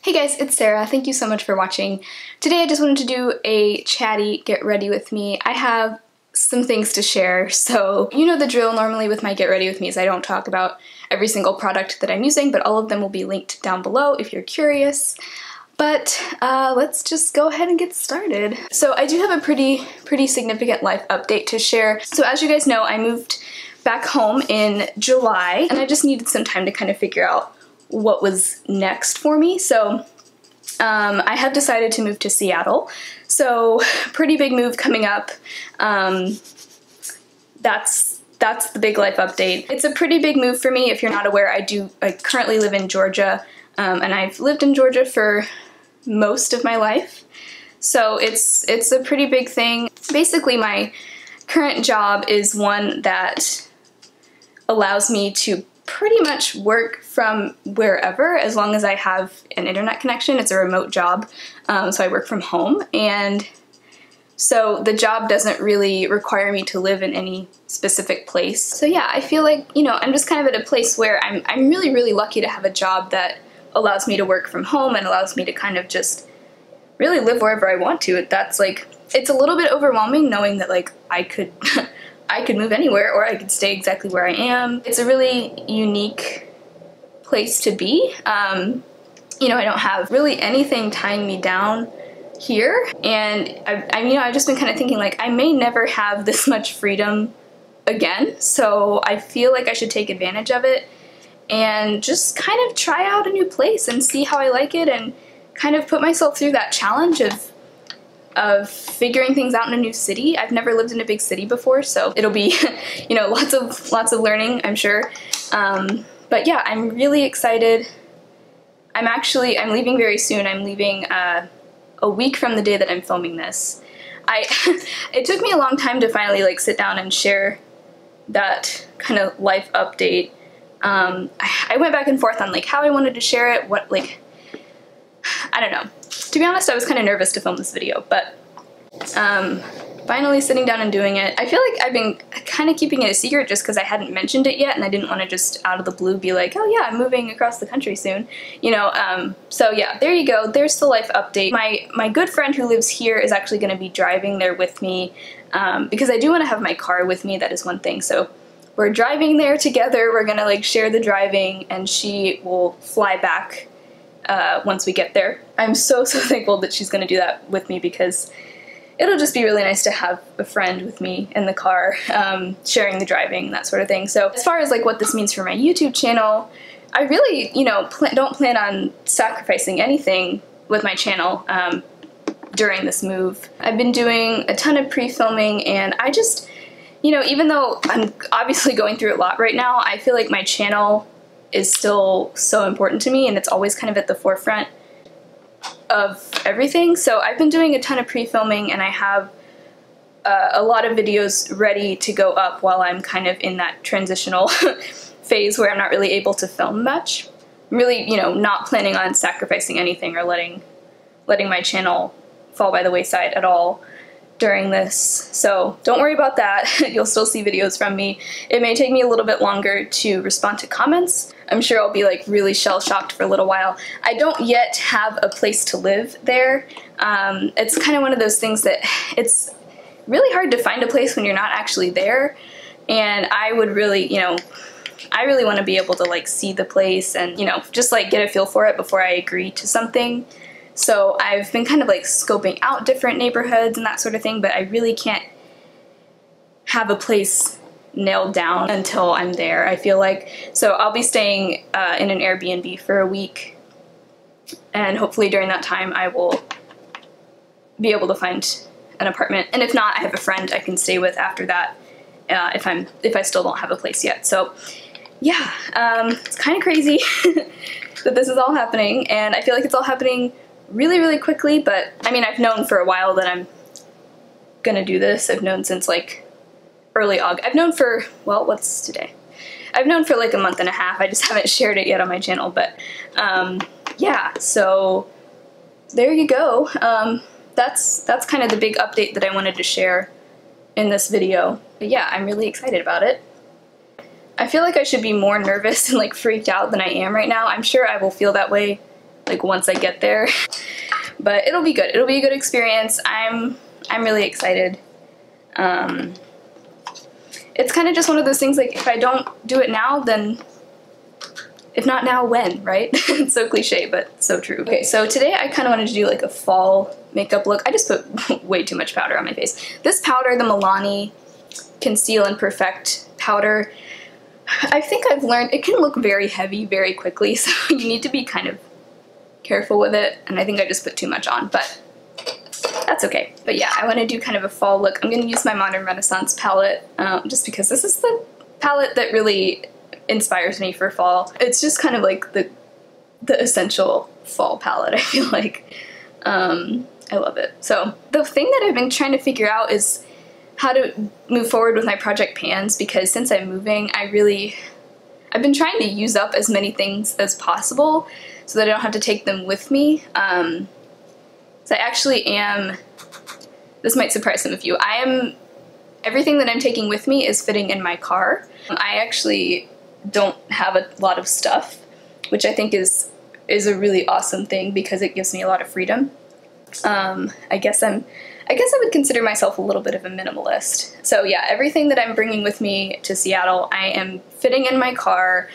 Hey guys, it's Sarah. Thank you so much for watching. Today I just wanted to do a chatty get ready with me. I have some things to share, so you know the drill normally with my get ready with me is I don't talk about every single product that I'm using, but all of them will be linked down below if you're curious. But let's just go ahead and get started. So I do have a pretty significant life update to share. So as you guys know, I moved back home in July, and I just needed some time to kind of figure out what was next for me. So I have decided to move to Seattle. So pretty big move coming up. That's the big life update. It's a pretty big move for me. If you're not aware, I currently live in Georgia, and I've lived in Georgia for most of my life. So it's a pretty big thing. Basically, my current job is one that allows me to pretty much work from wherever as long as I have an internet connection. It's a remote job, so I work from home, and so the job doesn't really require me to live in any specific place. So yeah, I feel like, you know, I'm just kind of at a place where I'm really lucky to have a job that allows me to work from home and allows me to kind of just really live wherever I want to. That's like, it's a little bit overwhelming knowing that like I could I could move anywhere or I could stay exactly where I am. It's a really unique place to be. You know, I don't have really anything tying me down here, and I've just been kind of thinking like I may never have this much freedom again, so I feel like I should take advantage of it and just kind of try out a new place and see how I like it and kind of put myself through that challenge of figuring things out in a new city. I've never lived in a big city before, so it'll be, you know, lots of learning, I'm sure. But yeah, I'm really excited. I'm leaving very soon. I'm leaving a week from the day that I'm filming this. It took me a long time to finally like sit down and share that kind of life update. I went back and forth on like how I wanted to share it, what like, I don't know. To be honest, I was kind of nervous to film this video, but finally sitting down and doing it. I feel like I've been kind of keeping it a secret just because I hadn't mentioned it yet, and I didn't want to just out of the blue be like, oh yeah, I'm moving across the country soon, you know. So yeah, there you go. There's the life update. My good friend who lives here is actually going to be driving there with me because I do want to have my car with me. That is one thing. So we're driving there together. We're gonna like share the driving, and she will fly back once we get there. I'm so thankful that she's gonna do that with me because it'll just be really nice to have a friend with me in the car, sharing the driving, that sort of thing. So as far as like what this means for my YouTube channel, I really, you know, don't plan on sacrificing anything with my channel during this move. I've been doing a ton of pre-filming, and I just, you know, even though I'm obviously going through a lot right now, I feel like my channel is still so important to me, and it's always kind of at the forefront of everything. So I've been doing a ton of pre-filming, and I have a lot of videos ready to go up while I'm kind of in that transitional phase where I'm not really able to film much. I'm really, you know, not planning on sacrificing anything or letting my channel fall by the wayside at all during this, so don't worry about that. You'll still see videos from me. It may take me a little bit longer to respond to comments. I'm sure I'll be like really shell-shocked for a little while. I don't yet have a place to live there. It's kind of one of those things that it's really hard to find a place when you're not actually there, and I would really, you know, I really want to be able to like see the place and, you know, just like get a feel for it before I agree to something. So I've been kind of like scoping out different neighborhoods and that sort of thing, but I really can't have a place nailed down until I'm there, I feel like. So I'll be staying in an Airbnb for a week, and hopefully during that time I will be able to find an apartment. And if not, I have a friend I can stay with after that if I still don't have a place yet. So yeah, it's kind of crazy that this is all happening, and I feel like it's all happening really quickly, but I mean, I've known for a while that I'm gonna do this. I've known since like early August. I've known for, well, what's today? I've known for like a month and a half. I just haven't shared it yet on my channel, but yeah, so there you go. That's kind of the big update that I wanted to share in this video. But yeah, I'm really excited about it. I feel like I should be more nervous and like freaked out than I am right now. I'm sure I will feel that way like once I get there. But it'll be good. It'll be a good experience. I'm really excited. It's kind of just one of those things, like if I don't do it now, then if not now, when, right? It's so cliche, but so true. Okay, so today I kind of wanted to do like a fall makeup look. I just put way too much powder on my face. This powder, the Milani Conceal and Perfect powder, I think I've learned it can look very heavy very quickly, so you need to be kind of careful with it, and I think I just put too much on, but that's okay. But yeah, I want to do kind of a fall look. I'm going to use my Modern Renaissance palette, just because this is the palette that really inspires me for fall. It's just kind of like the essential fall palette, I feel like. I love it. So the thing that I've been trying to figure out is how to move forward with my project pans, because since I'm moving, I've been trying to use up as many things as possible so that I don't have to take them with me. So I actually am, this might surprise some of you, everything that I'm taking with me is fitting in my car. I actually don't have a lot of stuff, which I think is a really awesome thing because it gives me a lot of freedom. I guess I would consider myself a little bit of a minimalist. So yeah, everything that I'm bringing with me to Seattle, I am fitting in my car.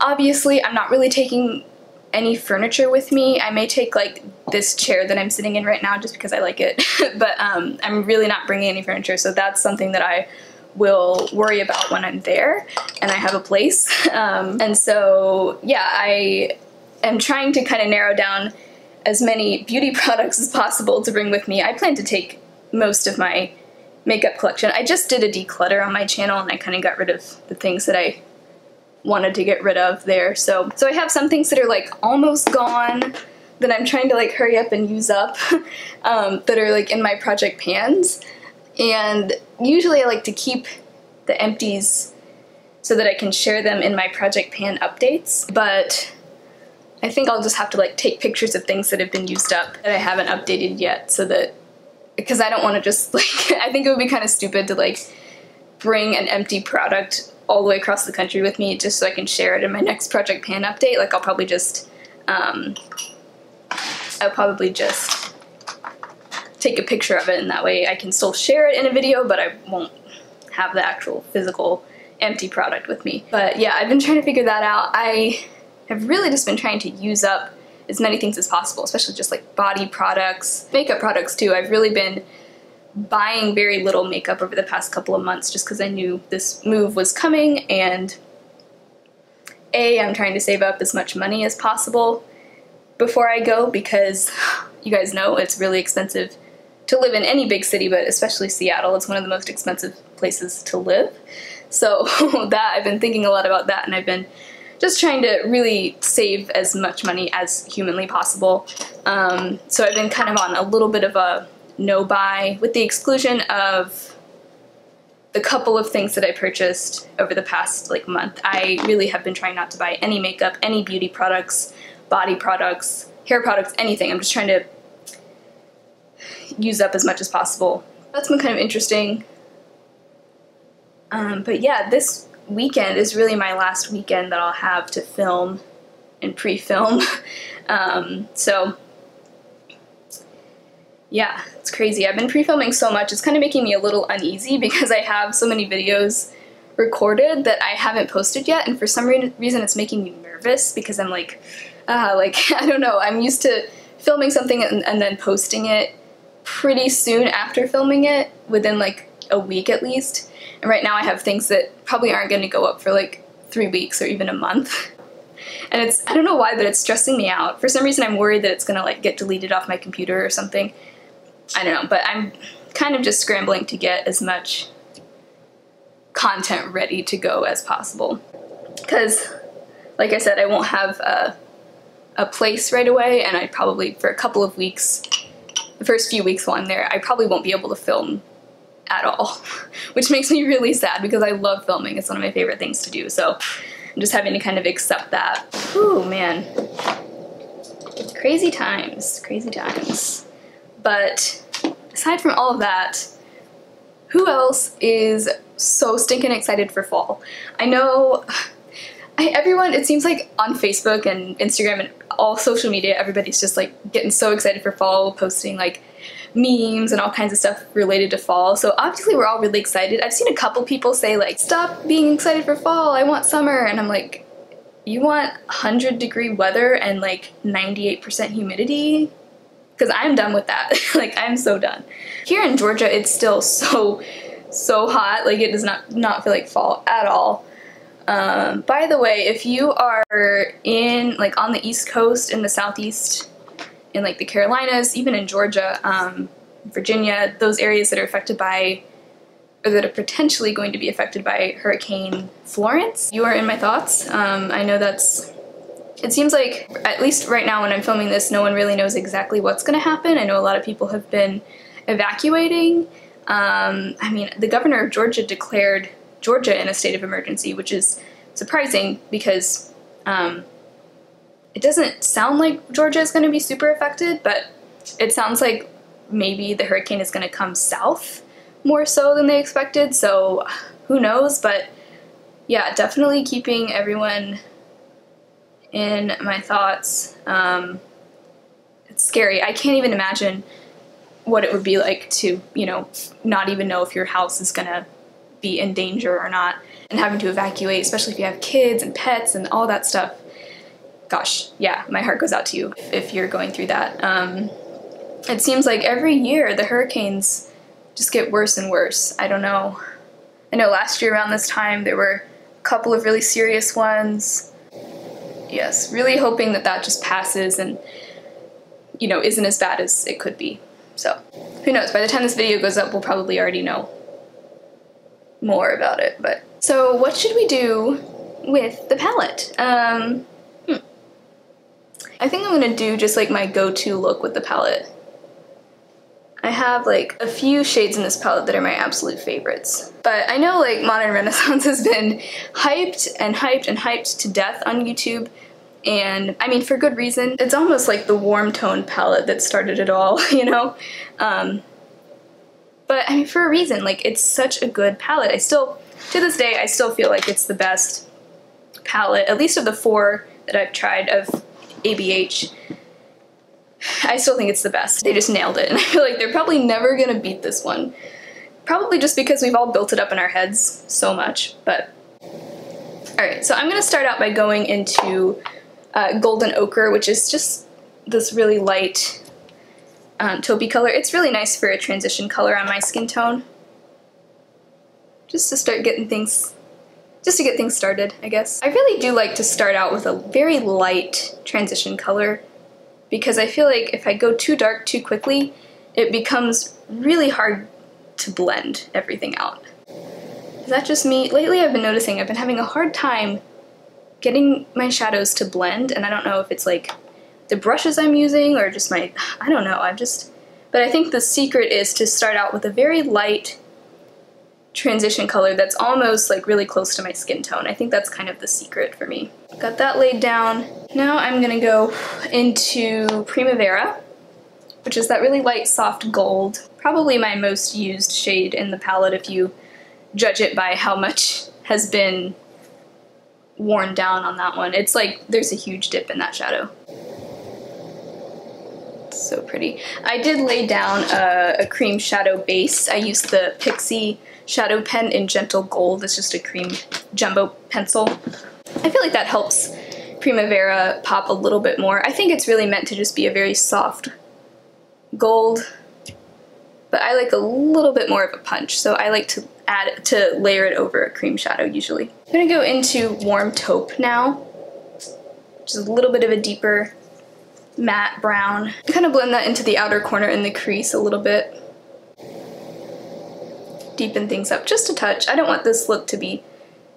Obviously, I'm not really taking any furniture with me. I may take like this chair that I'm sitting in right now just because I like it, but I'm really not bringing any furniture, so that's something that I will worry about when I'm there and I have a place. And so yeah, I am trying to kind of narrow down as many beauty products as possible to bring with me. I plan to take most of my makeup collection. I just did a declutter on my channel and I kind of got rid of the things that I wanted to get rid of there. So I have some things that are like almost gone that I'm trying to like hurry up and use up that are like in my project pans. And usually I like to keep the empties so that I can share them in my project pan updates. But I think I'll just have to like take pictures of things that have been used up that I haven't updated yet, so that, because I don't want to just like, I think it would be kind of stupid to like bring an empty product all the way across the country with me just so I can share it in my next project pan update. Like I'll probably just take a picture of it, and that way I can still share it in a video, but I won't have the actual physical empty product with me. But yeah, I've been trying to figure that out. I have really just been trying to use up as many things as possible, especially just like body products, makeup products too. I've really been buying very little makeup over the past couple of months just because I knew this move was coming, and I'm trying to save up as much money as possible before I go, because you guys know it's really expensive to live in any big city, but especially Seattle. It's one of the most expensive places to live. So that, I've been thinking a lot about that, and I've been just trying to really save as much money as humanly possible. So I've been kind of on a little bit of a no buy, with the exclusion of the couple of things that I purchased over the past like month. I really have been trying not to buy any makeup, any beauty products, body products, hair products, anything. I'm just trying to use up as much as possible. That's been kind of interesting. But yeah, this weekend is really my last weekend that I'll have to film and pre-film. So yeah, it's crazy. I've been pre-filming so much, it's kind of making me a little uneasy because I have so many videos recorded that I haven't posted yet, and for some reason it's making me nervous because I'm like, I don't know, I'm used to filming something and then posting it pretty soon after filming it, within like a week at least. And right now I have things that probably aren't going to go up for like 3 weeks or even a month. And it's, I don't know why, but it's stressing me out. For some reason I'm worried that it's going to like get deleted off my computer or something. I don't know, but I'm kind of just scrambling to get as much content ready to go as possible. Because, like I said, I won't have a place right away, and I probably, for a couple of weeks, the first few weeks while I'm there, I probably won't be able to film at all, which makes me really sad because I love filming. It's one of my favorite things to do, so I'm just having to kind of accept that. Ooh, man. Crazy times, crazy times. But aside from all of that, who else is so stinking excited for fall? I know everyone, it seems like on Facebook and Instagram and all social media, everybody's just like getting so excited for fall, posting like memes and all kinds of stuff related to fall. So obviously we're all really excited. I've seen a couple people say like, stop being excited for fall, I want summer. And I'm like, you want 100-degree weather and like 98% humidity? Because I'm done with that. Like, I'm so done. Here in Georgia, it's still so hot. Like, it does not feel like fall at all. By the way, if you are in, like, on the East Coast, in the Southeast, in, like, the Carolinas, even in Georgia, Virginia, those areas that are affected by, or that are potentially going to be affected by Hurricane Florence, you are in my thoughts. I know it seems like, at least right now when I'm filming this, no one really knows exactly what's going to happen. I know a lot of people have been evacuating. I mean, the governor of Georgia declared Georgia in a state of emergency, which is surprising because it doesn't sound like Georgia is going to be super affected, but it sounds like maybe the hurricane is going to come south more so than they expected, so who knows. But yeah, definitely keeping everyone in my thoughts. It's scary. I can't even imagine what it would be like to, you know, not even know if your house is gonna be in danger or not, and having to evacuate, especially if you have kids and pets and all that stuff. Gosh, yeah, my heart goes out to you if you're going through that. It seems like every year the hurricanes just get worse and worse. I don't know. I know last year around this time there were a couple of really serious ones. Yes, really hoping that that just passes and, you know, isn't as bad as it could be. So, who knows? By the time this video goes up, we'll probably already know more about it. But so, what should we do with the palette? I think I'm gonna do just like my go-to look with the palette. I have like a few shades in this palette that are my absolute favorites. But I know like Modern Renaissance has been hyped and hyped and hyped to death on YouTube. And I mean, for good reason. It's almost like the warm tone palette that started it all, you know? But I mean, for a reason, like it's such a good palette. To this day, I still feel like it's the best palette, at least of the 4 that I've tried of ABH. I still think it's the best. They just nailed it, and I feel like they're probably never gonna beat this one. Probably just because we've all built it up in our heads so much, but... Alright, so I'm gonna start out by going into Golden Ochre, which is just this really light taupey color. It's really nice for a transition color on my skin tone. Just to start getting things... just to get things started, I guess. I really do like to start out with a very light transition color, because I feel like if I go too dark too quickly, it becomes really hard to blend everything out. Is that just me? Lately I've been noticing I've been having a hard time getting my shadows to blend, and I don't know if it's like the brushes I'm using or just I don't know, but I think the secret is to start out with a very light transition color that's almost like really close to my skin tone. I think that's kind of the secret for me. Got that laid down. Now I'm gonna go into Primavera, which is that really light soft gold. Probably my most used shade in the palette if you judge it by how much has been worn down on that one. It's like there's a huge dip in that shadow. So pretty. I did lay down a cream shadow base. I used the Pixi shadow pen in Gentle Gold. It's just a cream jumbo pencil. I feel like that helps Primavera pop a little bit more. I think it's really meant to just be a very soft gold, but I like a little bit more of a punch, so I like to layer it over a cream shadow usually. I'm gonna go into Warm Taupe now, which is a little bit of a deeper matte brown. Kind of blend that into the outer corner in the crease a little bit. Deepen things up just a touch. I don't want this look to be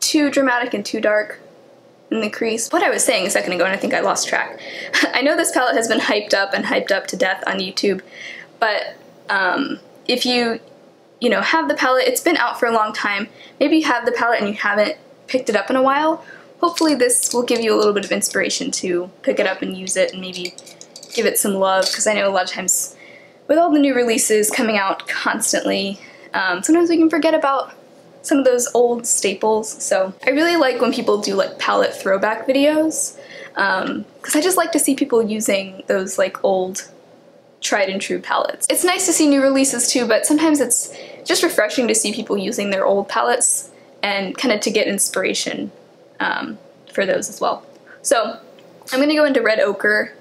too dramatic and too dark in the crease. What I was saying a second ago, and I think I lost track. I know this palette has been hyped up and hyped up to death on YouTube, but if you know, have the palette, it's been out for a long time, maybe you have the palette and you haven't picked it up in a while, hopefully this will give you a little bit of inspiration to pick it up and use it and maybe give it some love, because I know a lot of times with all the new releases coming out constantly, sometimes we can forget about some of those old staples. So I really like when people do like palette throwback videos. because I just like to see people using those like old tried and true palettes. It's nice to see new releases too, but sometimes it's just refreshing to see people using their old palettes and kind of to get inspiration for those as well. So I'm gonna go into Red Ochre,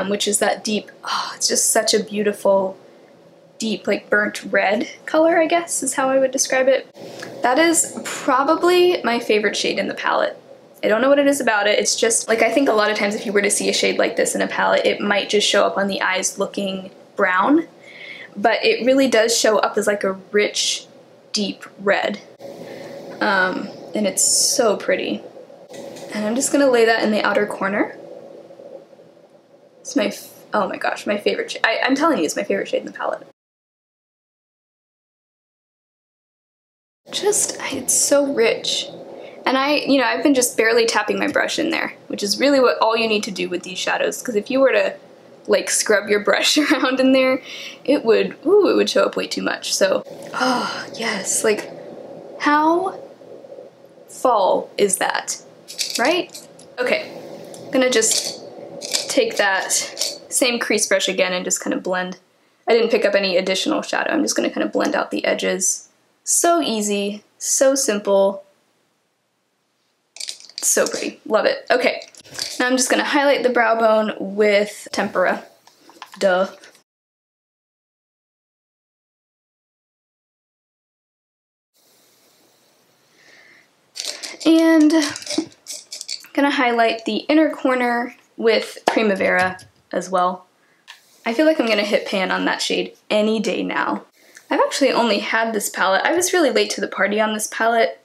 which is that deep, oh, it's just such a beautiful, deep, like burnt red color, I guess is how I would describe it. That is probably my favorite shade in the palette. I don't know what it is about it. It's just, like, I think a lot of times if you were to see a shade like this in a palette, it might just show up on the eyes looking brown, but it really does show up as like a rich, deep red. And it's so pretty. And I'm just gonna lay that in the outer corner. It's my, oh my gosh, my favorite shade. I'm telling you, it's my favorite shade in the palette. Just, it's so rich. And I've been just barely tapping my brush in there, which is really what all you need to do with these shadows, because if you were to like scrub your brush around in there, it would show up way too much. So, oh yes, like how fall is that, right? Okay, I'm gonna just take that same crease brush again and just kind of blend. I didn't pick up any additional shadow. I'm just gonna kind of blend out the edges. So easy, so simple. So pretty, love it. Okay, now I'm just gonna highlight the brow bone with Tempera, duh. And I'm gonna highlight the inner corner with Primavera as well. I feel like I'm gonna hit pan on that shade any day now. I've actually only had this palette. I was really late to the party on this palette.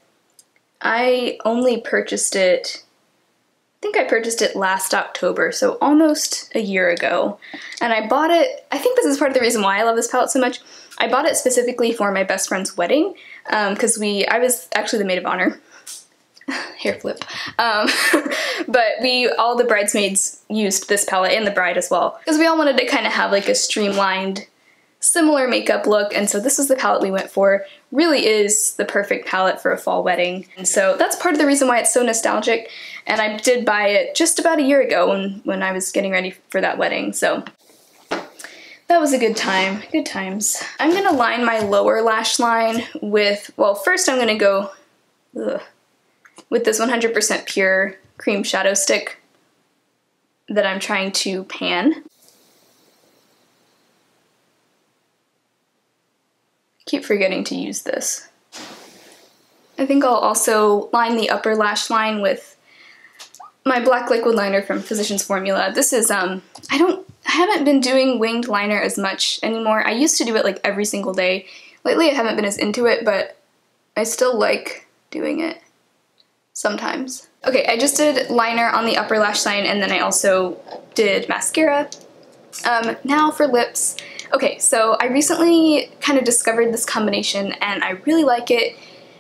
I only purchased it, I think I purchased it last October, so almost a year ago. And I bought it, I think this is part of the reason why I love this palette so much. I bought it specifically for my best friend's wedding, because I was actually the maid of honor. Hair flip. But all the bridesmaids used this palette, and the bride as well, because we all wanted to kind of have like a streamlined, similar makeup look, and so this is the palette we went for. Really is the perfect palette for a fall wedding, and so that's part of the reason why it's so nostalgic. And I did buy it just about a year ago when I was getting ready for that wedding, so that was a good time, good times. I'm gonna line my lower lash line with, well, first I'm gonna go with this 100% pure cream shadow stick that I'm trying to pan. Keep forgetting to use this. I think I'll also line the upper lash line with my black liquid liner from Physicians Formula. This is, I haven't been doing winged liner as much anymore. I used to do it like every single day. Lately I haven't been as into it, but I still like doing it sometimes. Okay, I just did liner on the upper lash line, and then I also did mascara. Now for lips. Okay, so I recently kind of discovered this combination and I really like it.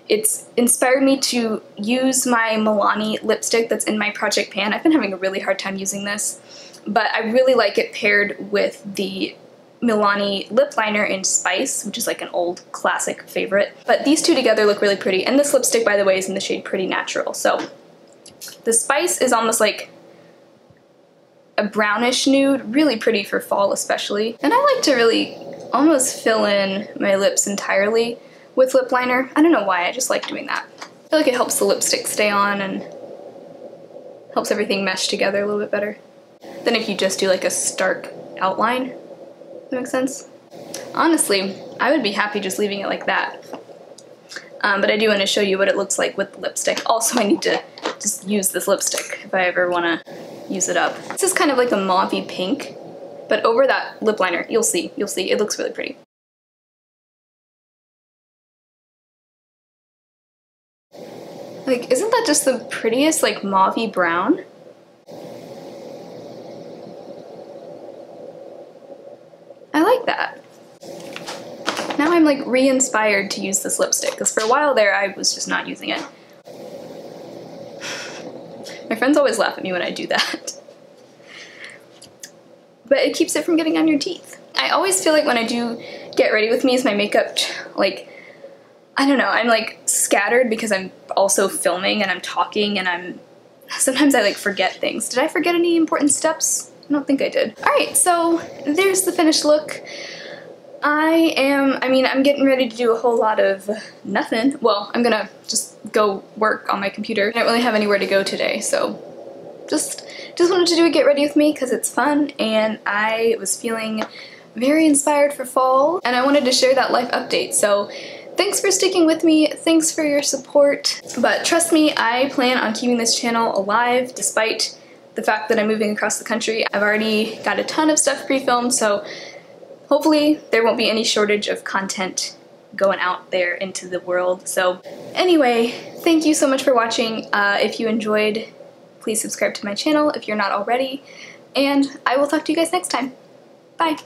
It's inspired me to use my Milani lipstick that's in my project pan. I've been having a really hard time using this, but I really like it paired with the Milani lip liner in Spice, which is like an old classic favorite. But these two together look really pretty, and this lipstick, by the way, is in the shade Pretty Natural. So the Spice is almost like a brownish nude, really pretty for fall especially. And I like to really almost fill in my lips entirely with lip liner. I don't know why, I just like doing that. I feel like it helps the lipstick stay on and helps everything mesh together a little bit better than if you just do like a stark outline. Does that make sense? Honestly, I would be happy just leaving it like that. But I do want to show you what it looks like with the lipstick. Also, I need to just use this lipstick if I ever want to use it up. This is kind of like a mauvey pink, but over that lip liner, you'll see, it looks really pretty. Like, isn't that just the prettiest, like, mauvey brown? I like that. Now I'm like re-inspired to use this lipstick, because for a while there I was just not using it. My friends always laugh at me when I do that. But it keeps it from getting on your teeth. I always feel like when I do get ready with me is my makeup, like, I don't know, I'm like scattered because I'm also filming and I'm talking and I'm sometimes I like forget things. Did I forget any important steps? I don't think I did. Alright, so there's the finished look. I'm getting ready to do a whole lot of nothing. Well, I'm gonna just go work on my computer. I don't really have anywhere to go today, so just wanted to do a get ready with me because it's fun, and I was feeling very inspired for fall, and I wanted to share that life update. So thanks for sticking with me, thanks for your support, but trust me, I plan on keeping this channel alive despite the fact that I'm moving across the country. I've already got a ton of stuff pre-filmed, so hopefully there won't be any shortage of content going out there into the world. So anyway, thank you so much for watching. If you enjoyed, please subscribe to my channel if you're not already, and I will talk to you guys next time. Bye!